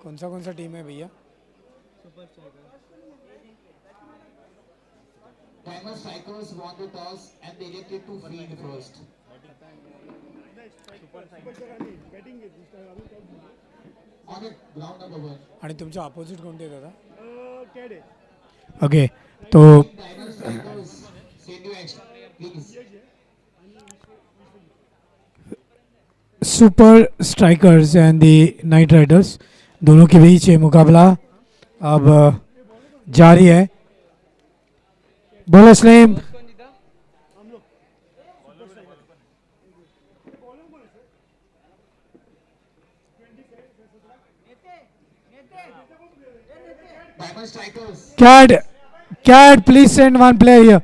कौन सा टीम है भैया? Diamond Strikers won the toss and they elected to field first. On it, ground number 1. आणि तुमच्या अपोजिट कोणते आहेत दादा? कैड है। ओके, तो Diamond Strikers, send you extra, please. Super strikers and the knight riders दोनों के बीच ये मुकाबला अब जारी है। बोलो स्लेम। Diamond Strikers. कैड please send one player here.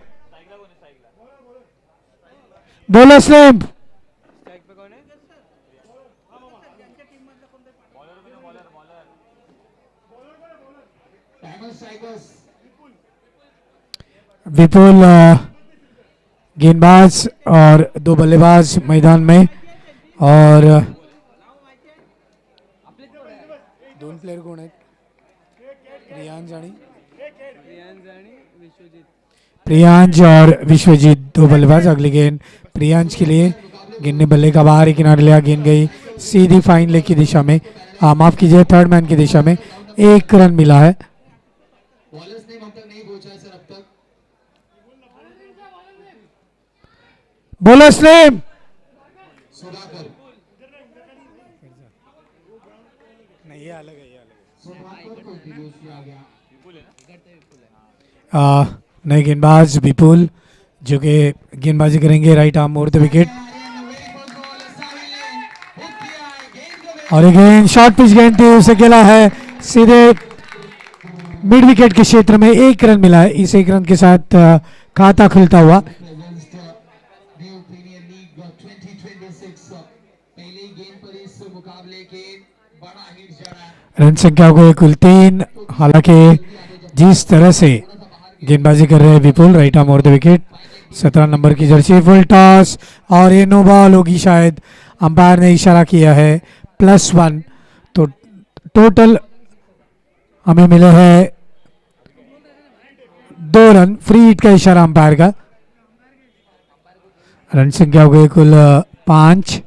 बोलो स्लेम। Diamond Strikers. विपुल गेंदबाज और दो बल्लेबाज मैदान में, और दोन प्लेयर कोण आहेत? प्रियांश और विश्वजीत दो बल्लेबाज। अगली गेंद प्रियांश के लिए। गेंद ने बल्ले का बाहरी किनारे लिया, गेंद गई सीधी फाइन लेग की दिशा में, माफ कीजिए थर्ड मैन की दिशा में। एक रन मिला है। बॉलर्स ने हम तक नहीं पहुंचा है सर अब तक। बोलो स्लेम। सुधाकर। नहीं, ये अलग है, ये अलग है। सुधाकर को इंट्रोड्यूस किया गया। नए गेंदबाज विपुल जो कि गेंदबाजी करेंगे right arm over the wicket. और ये गेंद शॉर्ट पिच गेंद थी, उसे खेला है सीधे मिड विकेट के क्षेत्र में। एक रन मिला है। इस एक रन के साथ खाता खुलता हुआ। न्यू प्रीमियर लीग 2026 पहली गेंद पर इस मुकाबले के बड़ा हिट जड़ा। रन संख्या को कुल 3। हालांकि जिस तरह से गेंदबाजी कर रहे हैं Vipul right arm over the wicket, 17 number की जर्सी, फुल टॉस और ये नो बॉल होगी शायद। अंपायर ने इशारा किया है +1, तो टोटल हमें मिले हैं 2 रन। फ्री हिट का इशारा अंपायर का। रन संख्या हो गई कुल 5।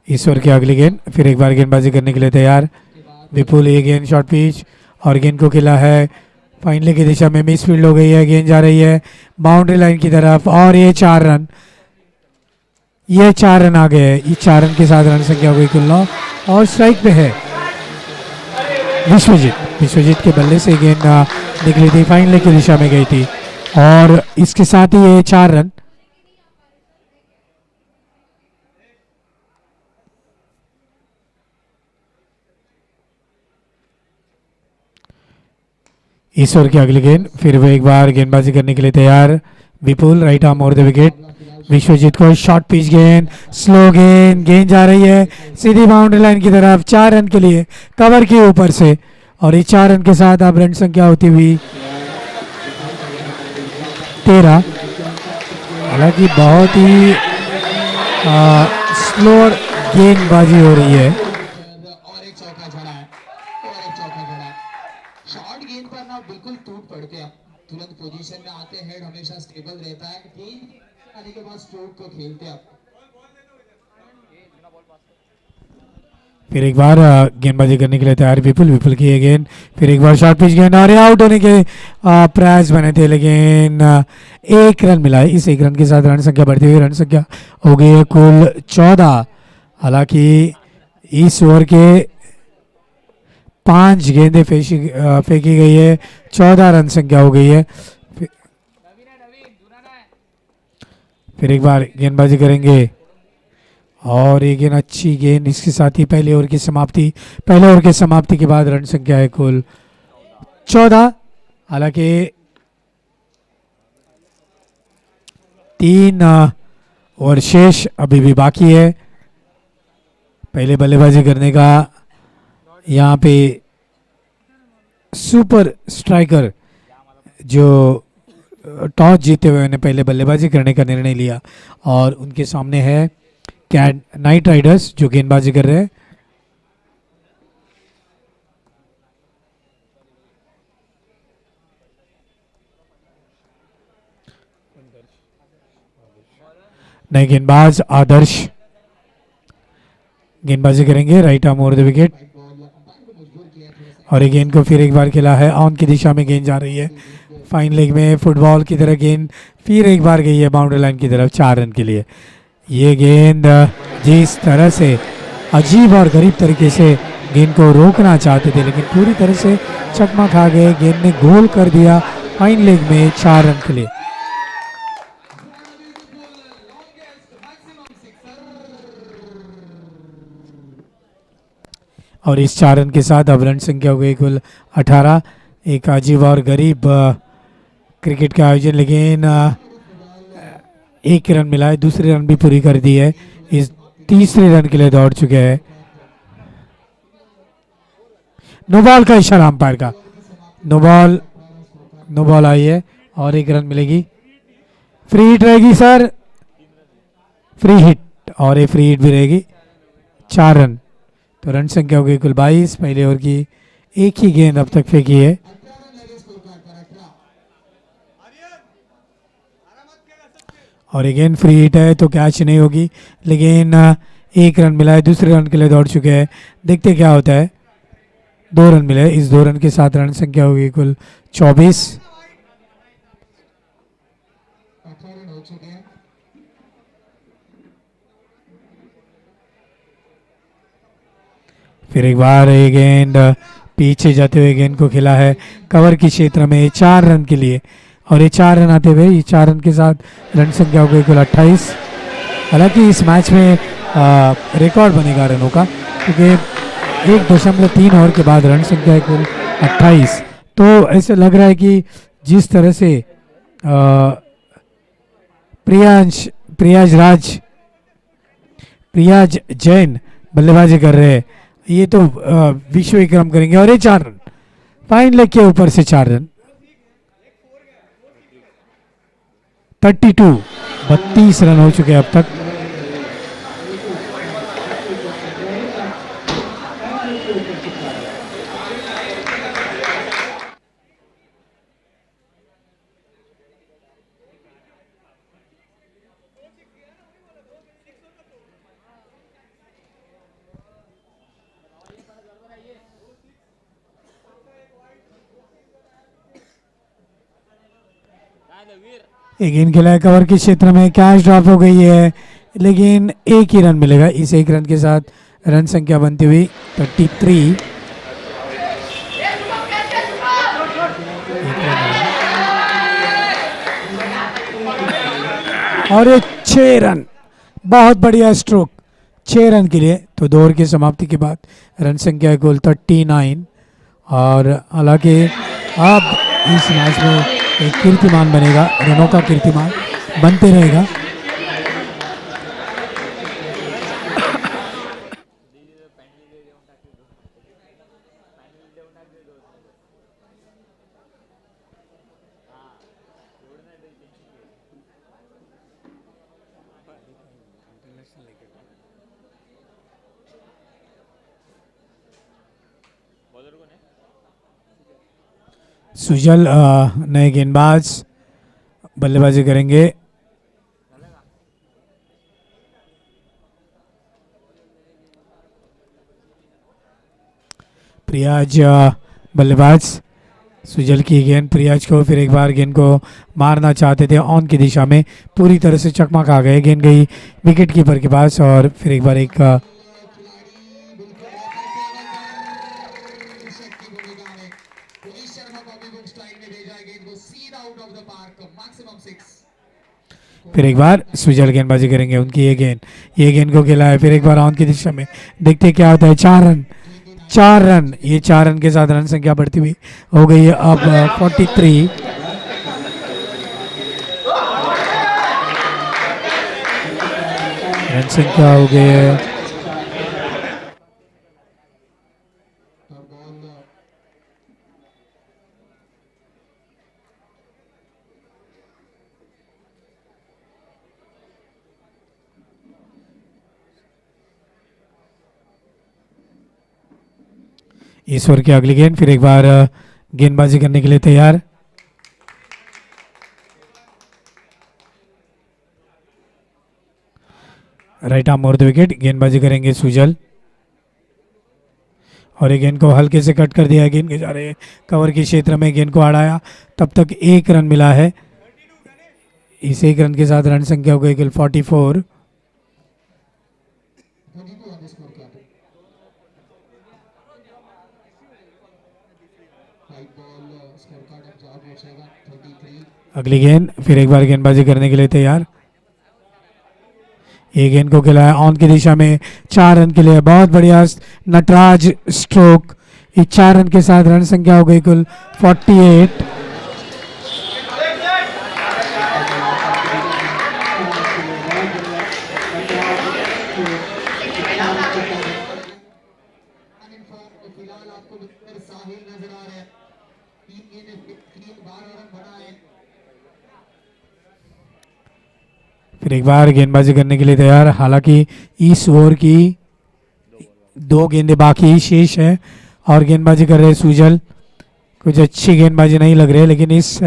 ईश्वर की अगली गेंद, फिर एक बार गेंदबाजी करने के लिए तैयार विपुल। ये गेंद शॉर्ट पिच और गेंद को खेला है फाइनली की दिशा में, मिस फील्ड हो गई है। गेंद जा रही है बाउंड्री लाइन की तरफ और ये 4 रन। ये 4 रन आ गए। ये 4 रन के साथ रन संख्या हो गई कुल 9 और स्ट्राइक पे है विश्वजीत के बल्ले से गेंद निकली थी, फाइनली की दिशा में गई थी और इसके साथ ही ये 4 रन। ईश्वर की अगली गेंद, फिर वो एक बार गेंदबाजी करने के लिए तैयार Vipul right arm over the wicket. Vishwajeet को शॉर्ट पिच गेंद, स्लो गेंद जा रही है सीधी बाउंड्री लाइन की तरफ। 4 रन के लिए कवर के ऊपर से, और इस 4 रन के साथ अब रन संख्या होती हुई 13। हालांकि बहुत ही स्लो गेंदबाजी हो रही है। और एक चौका जड़ा है, और एक चौका जड़ा है। शॉर्ट गेंद पर ना बिल्कुल टूट पड़ते हैं, तुरंत पोजीशन में आते हैं, हमेशा स्टेबल रहता है। गेंद आने के बाद स्ट्रोक को खेलते हैं। फिर एक बार गेंदबाजी करने के लिए तैयार विपुल की ये गेंद, फिर एक बार शॉर्ट पिच गेंद और आउट होने के प्रयास बने थे, लेकिन 1 रन मिला है। इस 1 रन के साथ रन संख्या बढ़ती हुई रन संख्या हो गई है कुल 14। हालांकि इस ओवर के 5 गेंदें फेंकी गई है, 14 रन संख्या हो गई है। फिर एक बार गेंदबाजी करेंगे और ये गेंद अच्छी गेंद, इसके साथ ही पहले ओवर की समाप्ति के बाद रन संख्या है कुल 14। हालांकि 3 ओवर शेष अभी भी बाकी है। पहले बल्लेबाजी करने का यहाँ पे सुपर स्ट्राइकर जो टॉस जीते हुए उन्हें पहले बल्लेबाजी करने का निर्णय लिया और उनके सामने है कैट नाइट राइडर्स जो गेंदबाजी कर रहे हैं। नए गेंदबाज आदर्श गेंदबाजी करेंगे right arm over the wicket. और ये गेंद को फिर एक बार खेला है, ऑन की दिशा में गेंद जा रही है, फाइन लेग में फुटबॉल की तरह गेंद फिर एक बार गई है बाउंड्री लाइन की तरफ 4 रन के लिए। ये गेंद जिस तरह से अजीब और गरीब तरीके से गेंद को रोकना चाहते थे, लेकिन पूरी तरह से चकमा खा गए, गेंद ने गोल कर दिया फाइन लेग में 4 रन के लिए। और इस 4 रन के साथ अब रन संख्या हो गई कुल 18। एक अजीब और गरीब क्रिकेट का आयोजन, लेकिन एक रन मिला है, दूसरे रन भी पूरी कर दी है, इस तीसरे रन के लिए दौड़ चुके हैं। नो बॉल का इशारा अंपायर का, नो बॉल आई है और एक रन मिलेगी। फ्री हिट रहेगी सर, फ्री हिट, और ये फ्री हिट भी रहेगी। 4 रन, तो रन संख्या हो गई कुल 22। पहले ओवर की एक ही गेंद अब तक फेंकी है। और अगेन फ्री हिट है तो कैच नहीं होगी, लेकिन एक रन मिला है, दूसरे रन के लिए दौड़ चुके हैं। देखते क्या होता है। 2 रन मिले, इस 2 रन के साथ रन संख्या होगी कुल 24। फिर एक बार ये गेंद पीछे जाते हुए गेंद को खेला है कवर के क्षेत्र में 4 रन के लिए। और ये 4 रन आते हुए, ये 4 रन के साथ रन संख्या हो गई कुल 28। हालांकि इस मैच में रिकॉर्ड बनेगा रनों का, क्योंकि 1.3 ओवर के बाद रन संख्या है कुल 28। तो ऐसे लग रहा है कि जिस तरह से प्रियाज जैन बल्लेबाजी कर रहे हैं, ये तो विश्व विक्रम करेंगे। और ये 4 रन फाइन लेग के ऊपर से 4 रन, 32 रन हो चुके हैं अब तक। एक गेंद खेला है कवर के क्षेत्र में, कैच ड्रॉप हो गई है, लेकिन एक ही रन मिलेगा। इस एक रन के साथ रन संख्या बनती हुई 33। और ये 6 रन, बहुत बढ़िया स्ट्रोक 6 रन के लिए। तो 2 ओवर की समाप्ति के बाद रन संख्या कुल 39। और हालांकि अब इस मैच में एक कीर्तिमान बनेगा, रनों का कीर्तिमान बनते रहेगा। सुजल नए गेंदबाज बल्लेबाजी करेंगे। प्रियाज बल्लेबाज, सुजल की गेंद प्रियाज को, फिर एक बार गेंद को मारना चाहते थे ऑन की दिशा में, पूरी तरह से चकमा खा गए, गेंद गई विकेट कीपर के पास। और फिर एक बार एक फिर एक बार सुजल गेंदबाजी करेंगे उनकी। ये गेंद को खेला है फिर एक बार ऑन की दिशा में, देखते क्या होता है। 4 रन, 4 रन, ये 4 रन के साथ रन संख्या बढ़ती हुई हो गई है अब 43। रन संख्या हो गई है इस ओवर की अगली गेंद, फिर एक बार गेंदबाजी करने के लिए तैयार। Right arm over the wicket, गेंदबाजी करेंगे सुजल। और ये गेंद को हल्के से कट कर दिया, गेंद के जा रहे कवर के क्षेत्र में, गेंद को अड़ाया, तब तक एक रन मिला है। इस एक रन के साथ रन संख्या हो गई 44। अगली गेंद, फिर एक बार गेंदबाजी करने के लिए तैयार। ये गेंद को खिलाया ऑन की दिशा में, 4 रन के लिए, बहुत बढ़िया नटराज स्ट्रोक। इस 4 रन के साथ रन संख्या हो गई कुल 48। फिर एक बार गेंदबाजी करने के लिए तैयार। हालांकि इस ओवर की 2 गेंदें बाकी शेष है और गेंदबाजी कर रहे सुजल। कुछ अच्छी गेंदबाजी नहीं लग रही है, लेकिन इस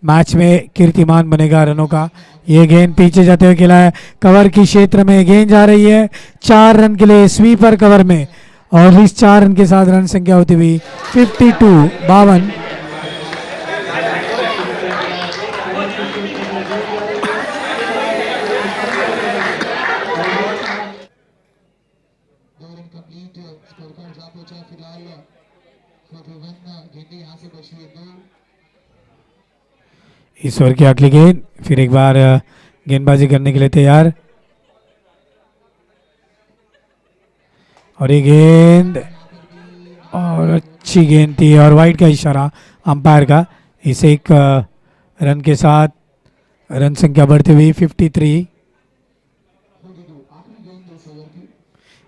मैच में कीर्तिमान बनेगा रनों का। ये गेंद पीछे जाते हुए खेला है, कवर की क्षेत्र में गेंद जा रही है, 4 रन के लिए स्वीपर कवर में, और इस 4 रन के साथ रन संख्या होती हुई 52। इस ओवर की आखिरी गेंद, फिर एक बार गेंदबाजी करने के लिए तैयार। और ये गेंद, और अच्छी गेंद थी, और वाइड का इशारा अंपायर का। इस एक रन के साथ रन संख्या बढ़ती हुई 53।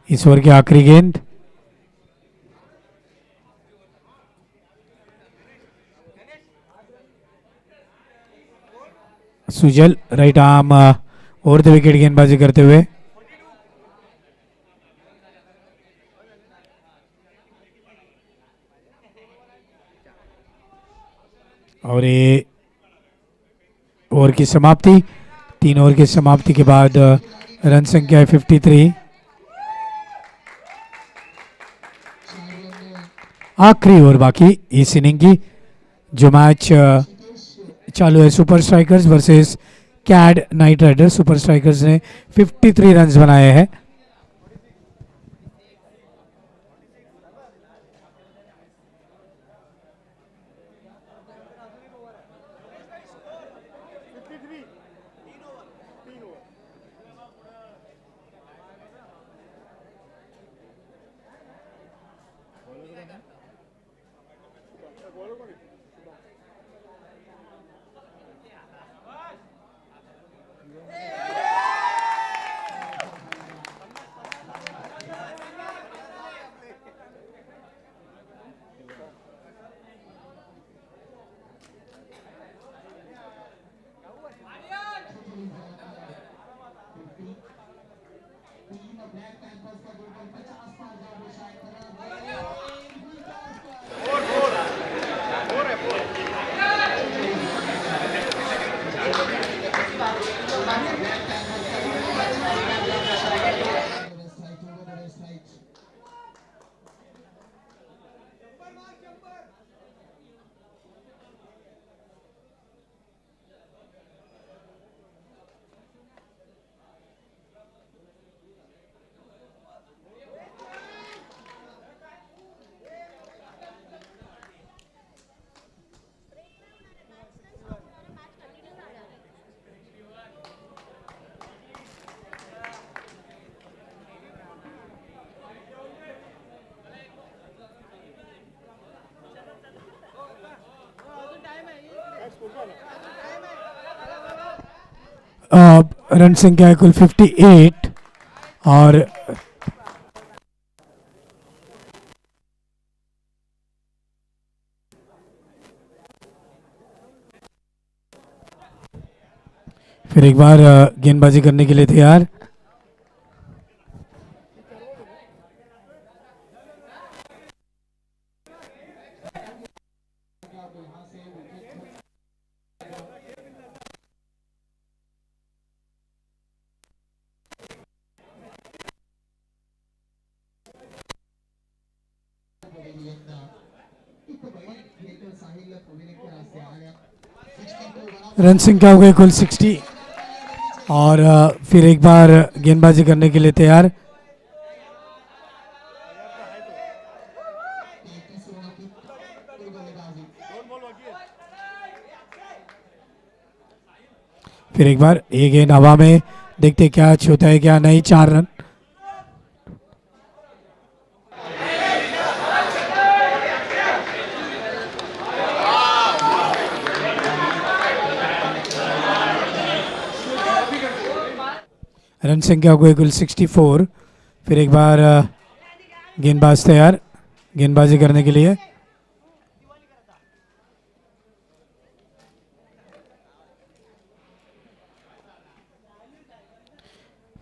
इस ओवर की आखिरी गेंद, Sujal right arm over the wicket गेंदबाजी करते हुए। और ये ओवर की समाप्ति, 3 ओवर की समाप्ति के बाद रन संख्या है 53। आखिरी ओवर बाकी इस इनिंग की, जो मैच चालू है सुपर स्ट्राइकर्स वर्सेस कैड नाइट राइडर्स। सुपर स्ट्राइकर्स ने 53 रन्स बनाए हैं। रन संख्या है कुल 58। और फिर एक बार गेंदबाजी करने के लिए तैयार। रन संख्या हो गई कुल 60 और फिर एक बार गेंदबाजी करने के लिए तैयार। फिर एक बार ये गेंद हवा में, देखते क्या होता है क्या नहीं। 4 रन। रन संख्या हो गई कुल 64। फिर एक बार गेंदबाज तैयार गेंदबाजी करने के लिए।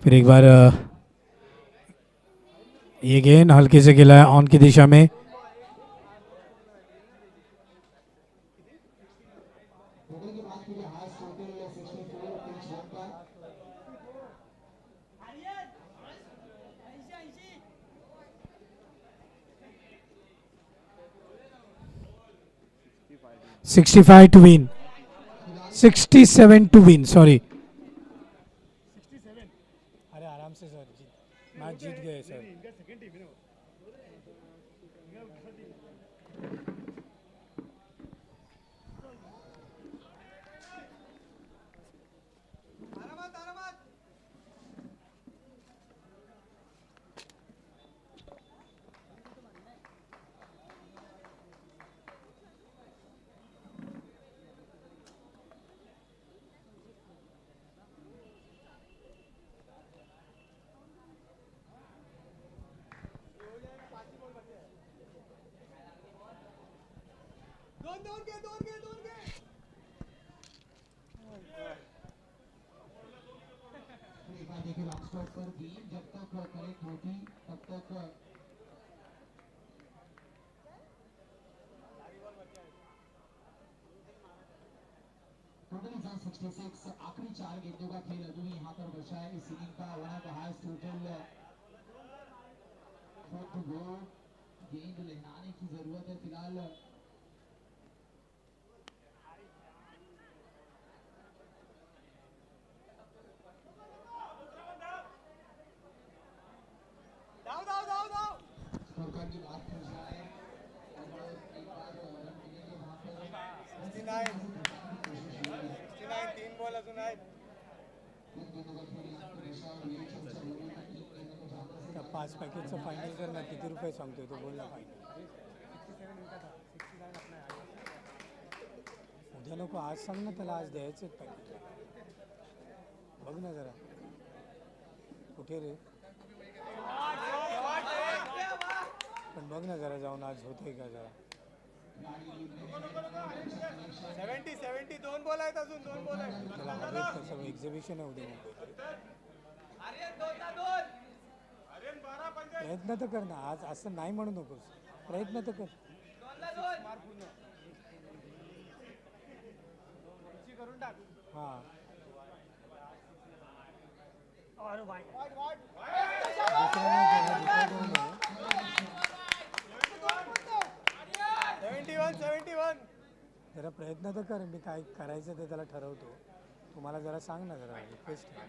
फिर एक बार ये गेंद हल्के से खेला है ऑन की दिशा में। $65 to win, 67 to win, sorry. अरे आराम से सर, मैच जीत गए सर। टोटल 66 आखिरी 4 गेंदों का खेल अभी यहाँ पर बचा है इस इनिंग का। One of the highest total 4 to go। गेंद लहराने की जरूरत है फिलहाल। स्कोरकार्ड की बात कर जाए और एक बार रन मिलेंगे वहाँ पर 3 बॉल अजून आहेत। 5 पॅकेटचं फायनल करणार किती रुपये सांगतोय तो, बोल ना फायनल। उद्या नको, आज सांग ना त्याला, आज द्यायचं पॅकेट। बघ ना जरा कुठे रे, पण बघ ना जरा जाऊन आज होतंय का जरा। 70 2 बॉल आहेत अजून, 2 बॉल आहेत। त्याला हवेत कसं एक्झिबिशन आहे उद्या मुंबईत। प्रयत्न तर कर ना, आज असं नाही म्हणू नकोस, प्रयत्न तर कर। हां 71 जरा प्रयत्न तर कर, मी काय करायचं ते त्याला ठरवतो। तुम्हाला जरा सांग ना, जरा रिक्वेस्ट आहे।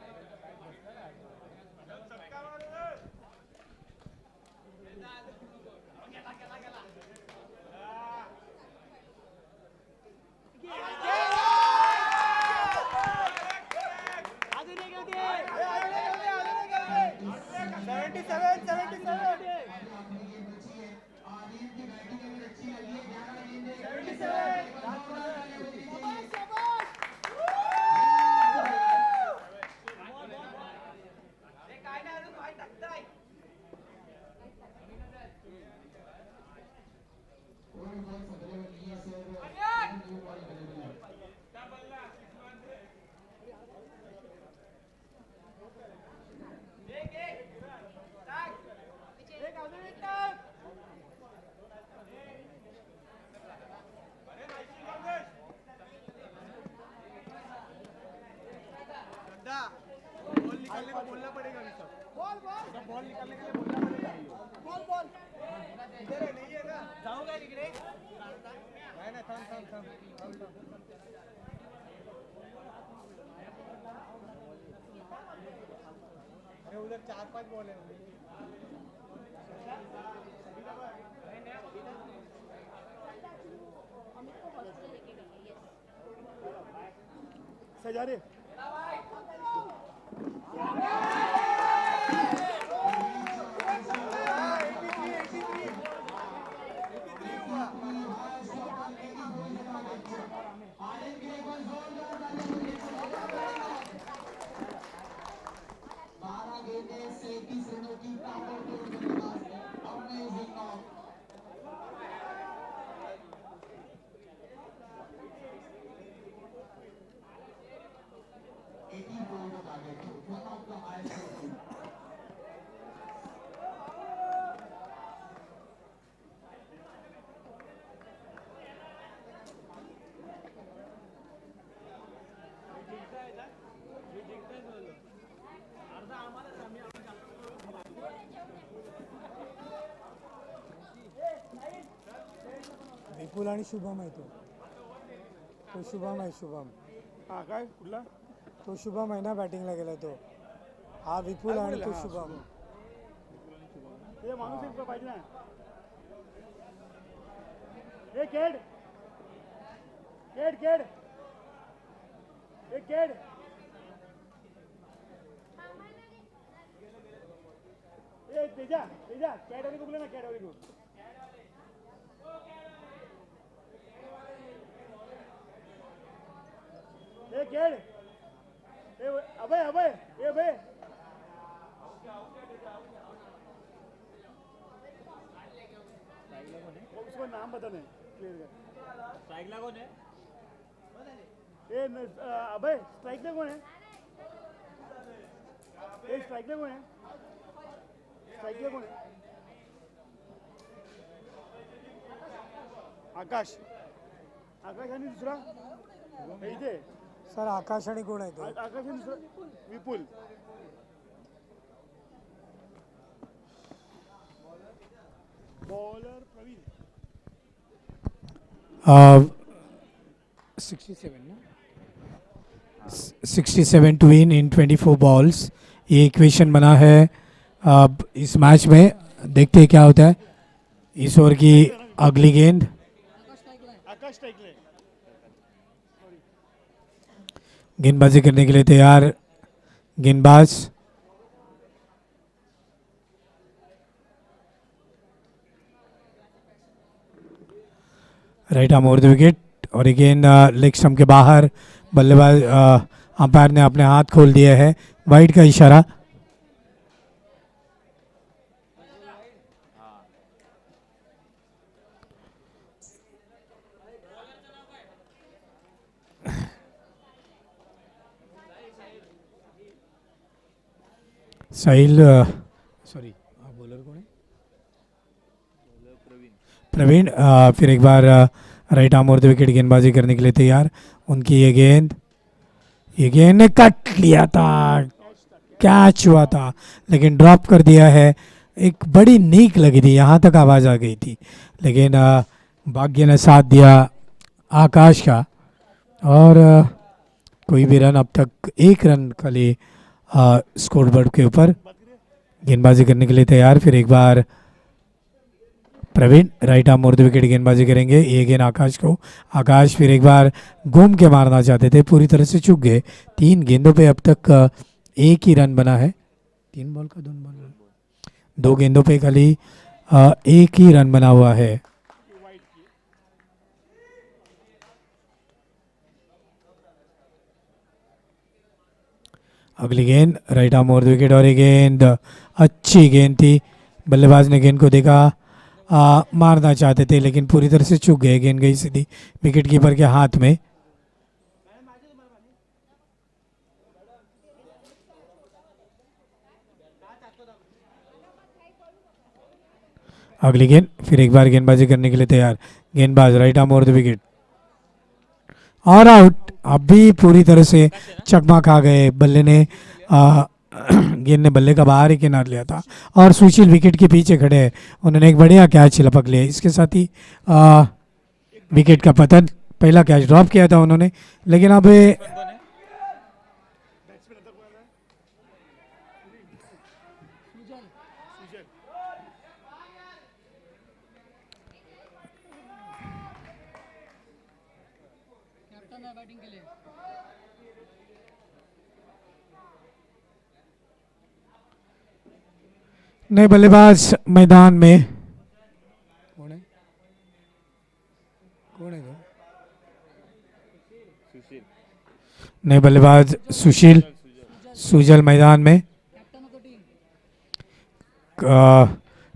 बॉल निकालने के लिए बोलना पड़ेगा। बॉल इधर है, नहीं है ना, जाऊंगा निकले। नहीं थाम। उधर 4-5 बॉल है सजा रे विपुल आणि शुभम आहे तो शुभम आहे शुभम हा काय कुठला तो शुभम आहे ना बॅटिंगला गेला तो हा विपुल आणि तो शुभम हे माणूस एक पाहिजे ना हे केड केड केड हे केड ए तेजा तेजा कॅडवरी को बोले ना कॅडवरी को ए केड ए अबे अबे ए बे उसका नाम बता दे क्लियर कर स्ट्राइक ला कौन है ए अबे स्ट्राइक ला कौन है ए स्ट्राइक ला कौन है स्ट्राइक ला कौन है आकाश आकाश आणि दुसरा इथे सर आकाश आणि कोण आहे तो आकाश आणि दुसरा Vipul bowler Praveen 67 to win in 24 balls ये इक्वेशन बना है अब इस मैच में देखते हैं क्या होता है इस ओवर की अगली गेंद आकाश टाइकले गेंदबाजी करने के लिए तैयार गेंदबाज right arm over the wicket और ये गेंद लेग स्टंप के बाहर बल्लेबाज अंपायर ने अपने हाथ खोल दिया है वाइड का इशारा साहिल सॉरी बॉलर कौन है प्रवीण फिर एक बार right arm over the wicket गेंदबाजी करने के लिए तैयार उनकी ये गेंद ने कट लिया था कैच हुआ था लेकिन ड्रॉप कर दिया है एक बड़ी नीक लगी थी यहाँ तक आवाज़ आ गई थी लेकिन भाग्य ने साथ दिया आकाश का और कोई भी रन अब तक एक रन खाली स्कोर बोर्ड के ऊपर गेंदबाजी करने के लिए तैयार फिर एक बार Praveen right arm over the wicket गेंदबाजी करेंगे ये गेंद आकाश को आकाश फिर एक बार घूम के मारना चाहते थे पूरी तरह से चूक गए 3 गेंदों पे अब तक एक ही रन बना है 3 बॉल का 2 गेंदों पे खाली एक ही रन बना हुआ है अगली गेंद right arm over the wicket और ये गेंद अच्छी गेंद थी बल्लेबाज ने गेंद को देखा मारना चाहते थे लेकिन पूरी तरह से चूक गए गेंद गई सीधी विकेट कीपर के हाथ में अगली गेंद फिर एक बार गेंदबाजी करने के लिए तैयार गेंदबाज right arm over the wicket और आउट अब भी पूरी तरह से चकमा खा गए बल्ले ने गेंद ने बल्ले का बाहर ही किनार लिया था और सुशील विकेट के पीछे खड़े हैं उन्होंने एक बढ़िया कैच लपक लिया इसके साथ ही विकेट का पतन पहला कैच ड्रॉप किया था उन्होंने लेकिन अब नए बल्लेबाज मैदान में। कौन है? कौन है? नए बल्लेबाज सुशील सुजल मैदान में।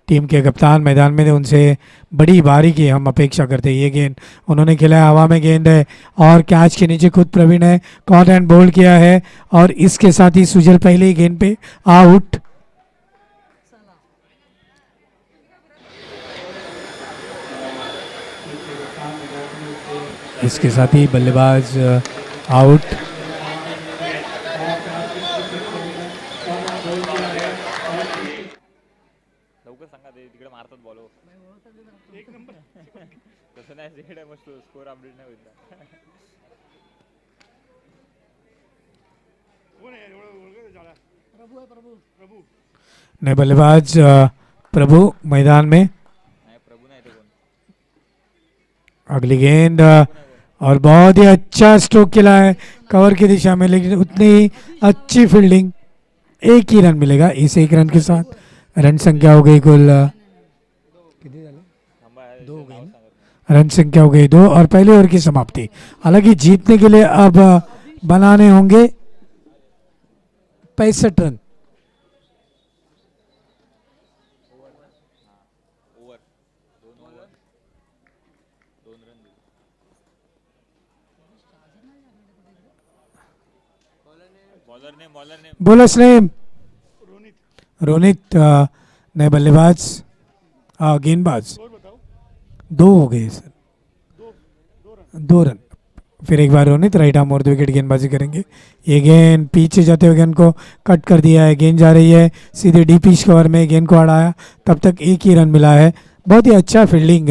टीम के कप्तान मैदान में थे, उनसे बड़ी बारी की हम अपेक्षा करते हैं। ये गेंद उन्होंने खेला है, हवा में गेंद है और कैच के नीचे खुद प्रवीण है, कॉट एंड बोल्ड किया है और इसके साथ ही सुजल पहले ही गेंद पे आउट। इसके साथ ही बल्लेबाज आउट। लवकर सांगा ते तिकडे मारतात बॉल एक नंबर तसं नाही जेड आहे मस्त स्कोर अपडेट नाही होईल नए बल्लेबाज प्रभु मैदान में। नाही प्रभू नाही तो कोण अगली गेंद और बहुत ही अच्छा स्ट्रोक खेला है कवर की दिशा में, लेकिन उतनी ही अच्छी फील्डिंग। एक ही रन मिलेगा इस एक रन के साथ। रन संख्या हो गई कुल थांबा दो हो गई नाव ना? सांगा रन संख्या हो गई 2 और पहले ओवर की समाप्ति। हालांकि जीतने के लिए अब बनाने होंगे 65 run. Over 2 over 2 run bowler ने बोलर्स नेम रोनित। नए बल्लेबाज गेंदबाज 2 हो गए सर, 2 रन। फिर एक बार रोनित राइट आर्म और विकेट गेंदबाजी करेंगे। ये गेंद पीछे जाते हुए गेंद को कट कर दिया है, गेंद जा रही है सीधे डीप पिच कवर में, गेंद को अड़ाया, तब तक एक ही रन मिला है। बहुत ही अच्छा फील्डिंग,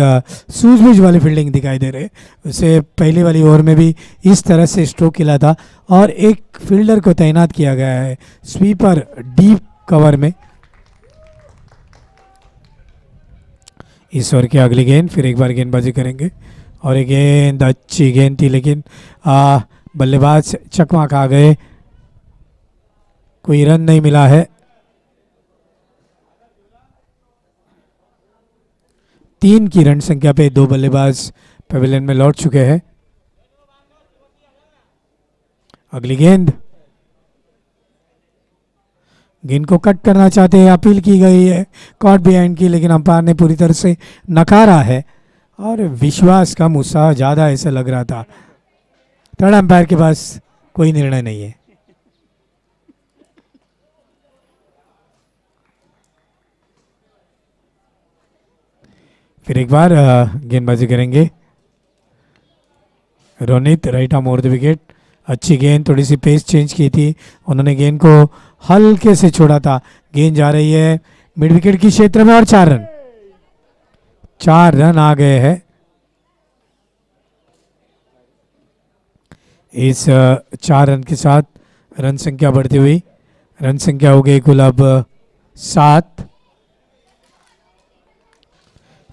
सूझबूझ वाली फील्डिंग दिखाई दे रहे। उसे पहली वाली ओवर में भी इस तरह से स्ट्रोक खेला था और एक फील्डर को तैनात किया गया है स्वीपर डीप कवर में। इस ओवर की अगली गेंद फिर एक बार गेंदबाजी करेंगे और ये गेंद अच्छी गेंद थी, लेकिन बल्लेबाज चकमा खा गए, कोई रन नहीं मिला है। 3 की रन संख्या पे 2 बल्लेबाज पवेलियन में लौट चुके हैं। अगली गेंद को कट करना चाहते हैं, अपील की गई है कॉट बिहाइंड की, लेकिन अंपायर ने पूरी तरह से नकारा है और विश्वास कम उत्साह ज़्यादा ऐसा लग रहा था। थर्ड अंपायर के पास कोई निर्णय नहीं है। फिर एक बार गेंदबाजी करेंगे Ronit right arm over the wicket. अच्छी गेंद, थोड़ी सी पेस चेंज की थी उन्होंने, गेंद को हल्के से छोड़ा था। गेंद जा रही है मिड विकेट की क्षेत्र में और 4 रन आ गए हैं। इस 4 रन के साथ रन संख्या बढ़ती हुई, रन संख्या हो गई कुल अब 7।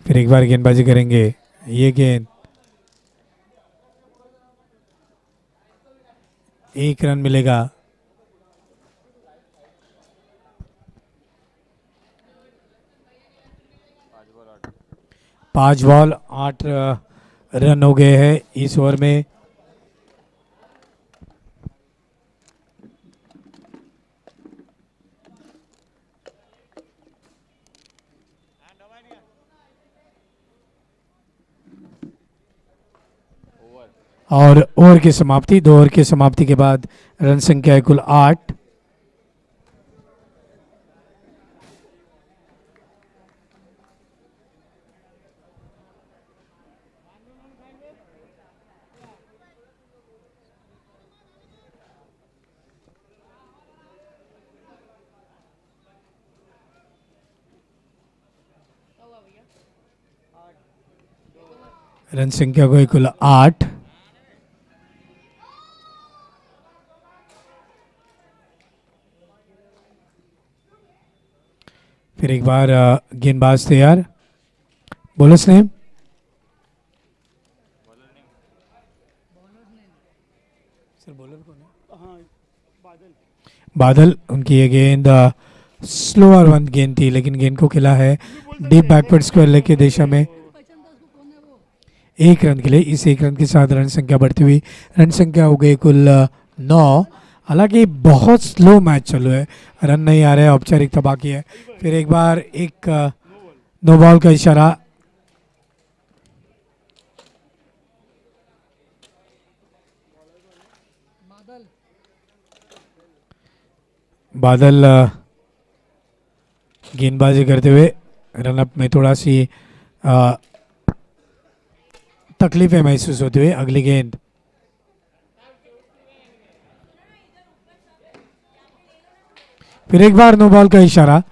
फिर एक बार गेंदबाजी करेंगे। ये गेंद 1 रन मिलेगा। 5 बॉल 8 रन हो गए हैं इस ओवर में। और ओवर की समाप्ति, 2 ओवर की समाप्ति के बाद रन संख्या है कुल 8। रन संख्या को कुल 8। फिर एक बार गेंदबाज तैयार, बोलर्स नेम सर, बॉलर कौन है? बादल। उनकी ये गेंद स्लोअर वन गेंद थी, लेकिन गेंद को खेला है डीप बैकवर्ड स्क्वायर लेग की दिशा में 1 रन के लिए। इस 1 रन के साथ रन संख्या बढ़ती हुई रन संख्या हो गई कुल 9। हालांकि बहुत स्लो मैच चालू है, रन नहीं आ रहे हैं, औपचारिकता बाकी है। फिर एक बार एक नो बॉल का इशारा। बादल गेंदबाजी करते हुए रनअप में थोड़ा सी तकलीफें महसूस होते हुए। अगली गेंद फिर एक बार नो बॉल का इशारा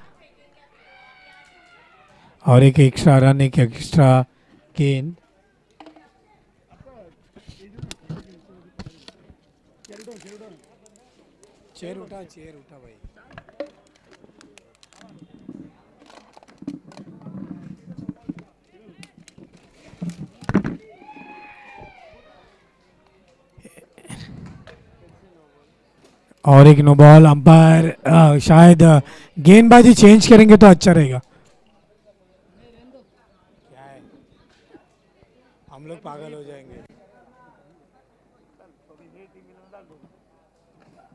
और एक एक्स्ट्रा रन, एक एक्स्ट्रा गेंद। चेयर उठा भाई। और एक नो बॉल। अंपायर शायद गेंदबाजी चेंज करेंगे तो अच्छा रहेगा। क्या है, हम लोग पागल हो जाएंगे,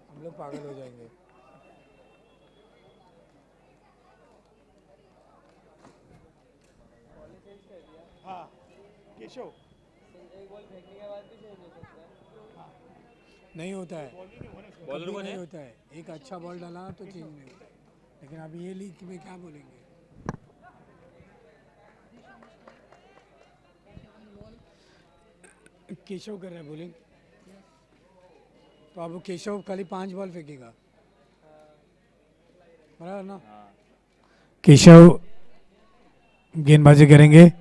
हम लोग पागल हो जाएंगे। हाँ केशव, नहीं होता है, कभी नहीं होता है। एक अच्छा बॉल डाला तो चेंज नहीं होता है, लेकिन अब ये लीग में क्या बोलेंगे। केशव कर रहा है बॉलिंग, तो अब केशव खाली 5 बॉल फेंकेगा, बराबर ना। केशव गेंदबाजी करेंगे।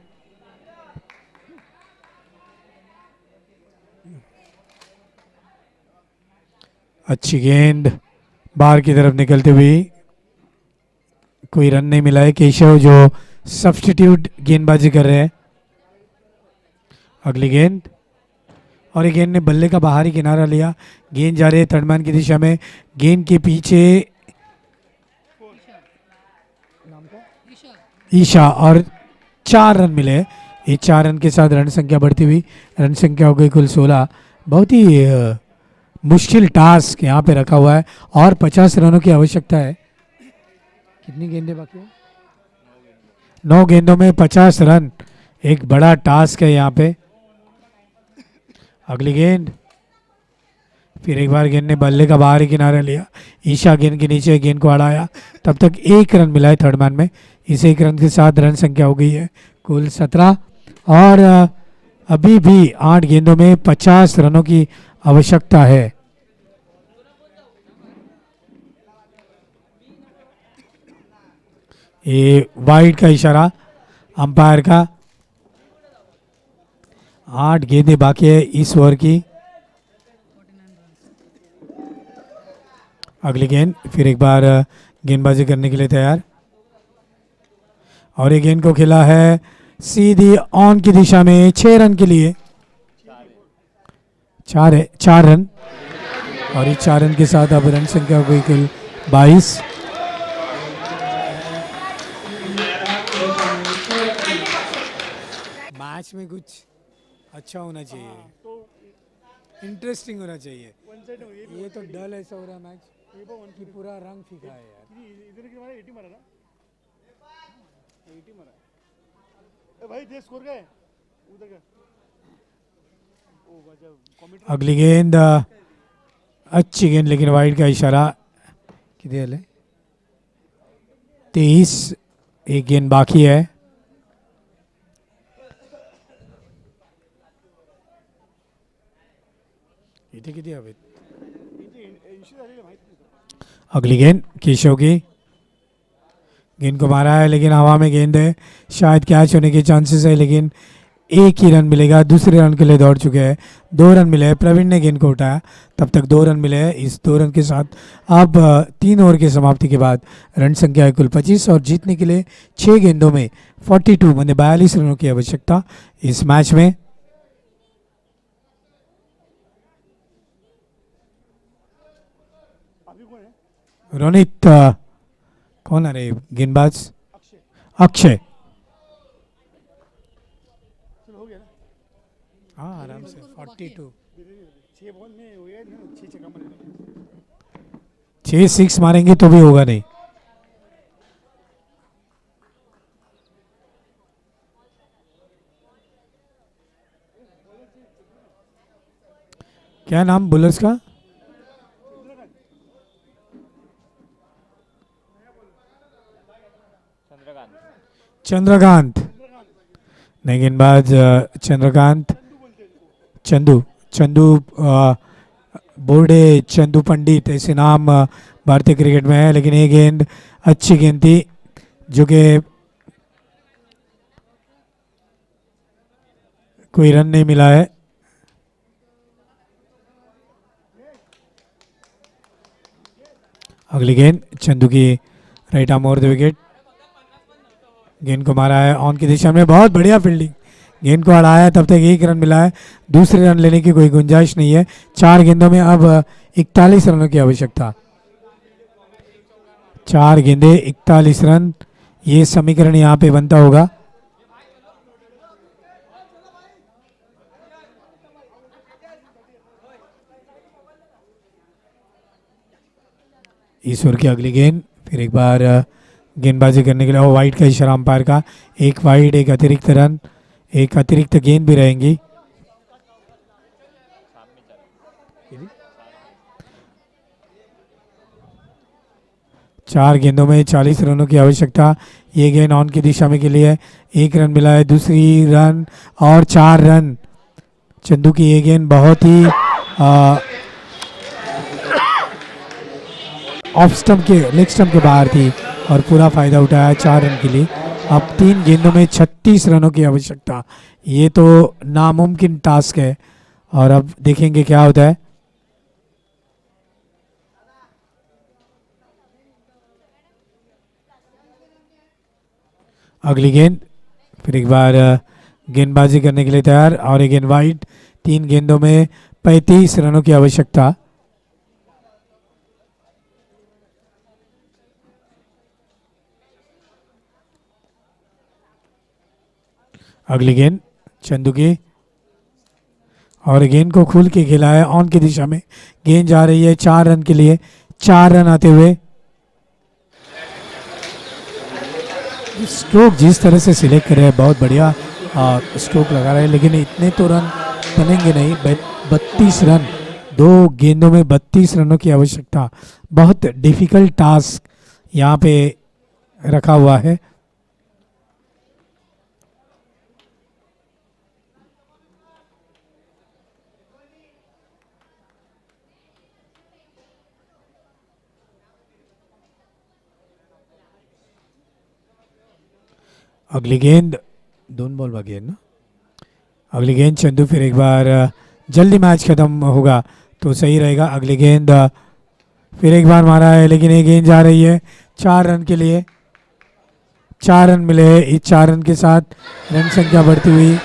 अच्छी गेंद बाहर की तरफ निकलते हुई, कोई रन नहीं मिला है। केशव जो सब्स्टिट्यूट गेंदबाजी कर रहे हैं। अगली गेंद, और ये गेंद ने बल्ले का बाहरी किनारा लिया। गेंद जा रही है थर्ड मैन की दिशा में। गेंद के पीछे ईशा और 4 रन मिले। ये 4 रन के साथ रन संख्या बढ़ती हुई रन संख्या हो गई कुल 16। बहुत ही मुश्किल टास्क यहाँ पे रखा हुआ है और 50 रनों की आवश्यकता है। कितनी गेंदें बाकी है? 9 गेंदों में 50 रन, एक बड़ा टास्क है यहाँ पे। अगली गेंद, फिर एक बार गेंद ने बल्ले का बाहरी किनारा लिया। ईशा गेंद के नीचे गेंद को अड़ाया। तब तक 1 रन मिला है थर्ड मैन में। इस 1 रन के साथ रन संख्या हो गई है कुल 17 और अभी भी 8 गेंदों में 50 रनों की आवश्यकता है। ये वाइड का इशारा अंपायर का। 8 गेंदें बाकी है इस ओवर की। अगली गेंद, फिर एक बार गेंदबाजी करने के लिए तैयार और ये गेंद को खेला है सीधी ऑन की दिशा में 6 रन के लिए। 4 रन और ये 4 रन के साथ अब रन संख्या हो गई कुल 22। मैच में कुछ अच्छा होना चाहिए, इंटरेस्टिंग होना चाहिए। ये तो डल ऐसा हो रहा है मैच कि पूरा रंग फीका है यार। भाई दे स्कोर का है उधर का। अगली गेंद अच्छी गेंद, लेकिन वाइड का इशारा। कितने है? 23, एक गेंद बाकी है। अगली गेंद केशव की। गेंद को मारा है लेकिन हवा में गेंद है, शायद कैच होने के चांसेस है, लेकिन एक ही रन मिलेगा। दूसरे रन के लिए दौड़ चुके हैं, 2 रन मिले हैं। प्रवीण ने गेंद को उठाया, तब तक 2 रन मिले हैं। इस 2 रन के साथ अब 3 ओवर की समाप्ति के बाद रन संख्या है कुल 25 और जीतने के लिए 6 गेंदों में 42 माने 42 रनों की आवश्यकता इस मैच में। अभी कौन है? रोनित कौन है रे गेंदबाज? अक्षय। अक्षय। चलो हो गया ना। हाँ आराम से 42। 6 बॉल में हो गया ना, 6 छक्का मारे। 6 6 मारेंगे तो भी होगा नहीं। क्या नाम बुलर्स का? चंद्रकांत। चंद्रकांत नहीं, गेंदबाज चंद्रकांत। चंदू चंदू बोर्डे, चंदू पंडित ऐसे नाम भारतीय क्रिकेट में है। लेकिन ये गेंद अच्छी गेंद थी जो कि कोई रन नहीं मिला है। अगली गेंद चंदू की right arm over the wicket. गेंद को मारा है ऑन की दिशा में, बहुत बढ़िया फील्डिंग। गेंद को अड़ाया, तब तक 1 रन मिला है। दूसरे रन लेने की कोई गुंजाइश नहीं है। 4 गेंदों में अब 41 रनों की आवश्यकता। 4 गेंदे 41 रन, ये समीकरण यहाँ पे बनता होगा। इस ओवर की अगली गेंद, फिर एक बार गेंदबाजी करने के लिए वाइड का इशारा अंपायर का। एक वाइड, एक अतिरिक्त रन, एक अतिरिक्त गेंद भी रहेंगी। चार गेंदों में 40 रनों की आवश्यकता। ये गेंद ऑन की दिशा में के लिए 1 रन मिला है। दूसरी रन और 4 रन। चंदू की ये गेंद बहुत ही ऑफ स्टंप के, लेग स्टंप के बाहर थी और पूरा फायदा उठाया 4 रन के लिए। अब 3 गेंदों में 36 रनों की आवश्यकता। ये तो नामुमकिन टास्क है और अब देखेंगे क्या होता है। अगली गेंद, फिर एक बार गेंदबाजी करने के लिए तैयार और एक गेंद वाइड। 3 गेंदों में 35 रनों की आवश्यकता। अगली गेंद चंदू की और गेंद को खुल के खेला है ऑन की दिशा में। गेंद जा रही है 4 रन के लिए। 4 रन आते हुए स्ट्रोक जिस तरह से सिलेक्ट कर रहे हैं, बहुत बढ़िया स्ट्रोक लगा रहे हैं, लेकिन इतने तो रन बनेंगे नहीं। 32 रन, 2 गेंदों में 32 रनों की आवश्यकता। बहुत डिफिकल्ट टास्क यहाँ पे रखा हुआ है। अगली गेंद, दोनों बॉल बाकी है ना। अगली गेंद चंदू, फिर एक बार जल्दी मैच खत्म होगा तो सही रहेगा। अगली गेंद फिर एक बार मारा है, लेकिन ये गेंद जा रही है 4 रन के लिए। 4 रन मिले हैं। इस 4 रन के साथ रन संख्या बढ़ती हुई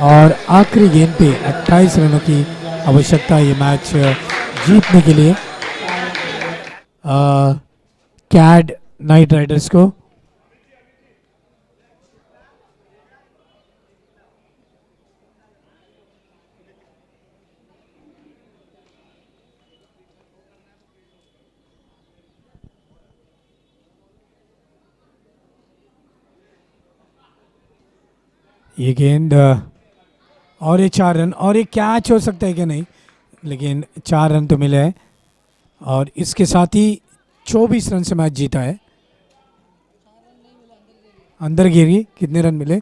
और आखिरी गेंद पे 28 रनों की आवश्यकता ये मैच जीतने के लिए कैड नाइट राइडर्स को। ये गेंद और ये 4 रन और ये कैच हो सकता है कि नहीं, लेकिन 4 रन तो मिले हैं और इसके साथ ही 24 रन से मैच जीता है। अंदर गिरी, कितने रन मिले?